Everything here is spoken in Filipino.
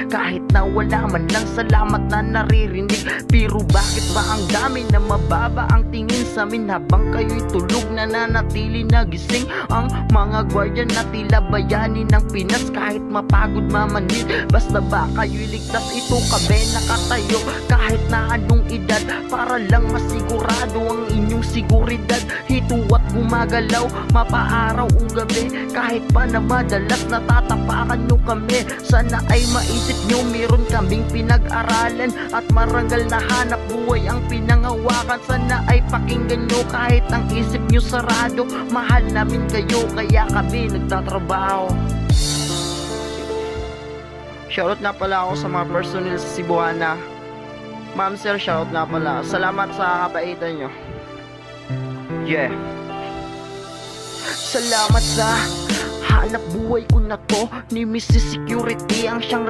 kahit na wala man lang salamat na naririnig. Pero bakit ba ang dami na mababa ang tingin sa amin, habang kayo'y tulog na nanatili nagising? Ang mga gwardiya na tila bayani ng Pinas, kahit mapagod mamanhid, basta ba kayo'y ligtas? Ito kami nakatayo kahit na anong edad, para lang masigurado ang inyong seguridad. Hituat gumagalaw mapaaraw o gabi, kahit pa na madalas natatapakan nyo kami. Sana ay maisip nyo meron kaming pinag-aralan, at marangal na hanap buhay ang pinangawakan. Sana ay pakinggan nyo kahit ang isip nyo sarado. Mahal namin kayo kaya kami nagtatrabaho. Shoutout na pala ako sa mga personnel sa Cebuana. Ma'am sir, shoutout na pala. Salamat sa kabaitan nyo. Yeah. Salamat sa hanap buhay ko na to, ni Mrs. Security ang siyang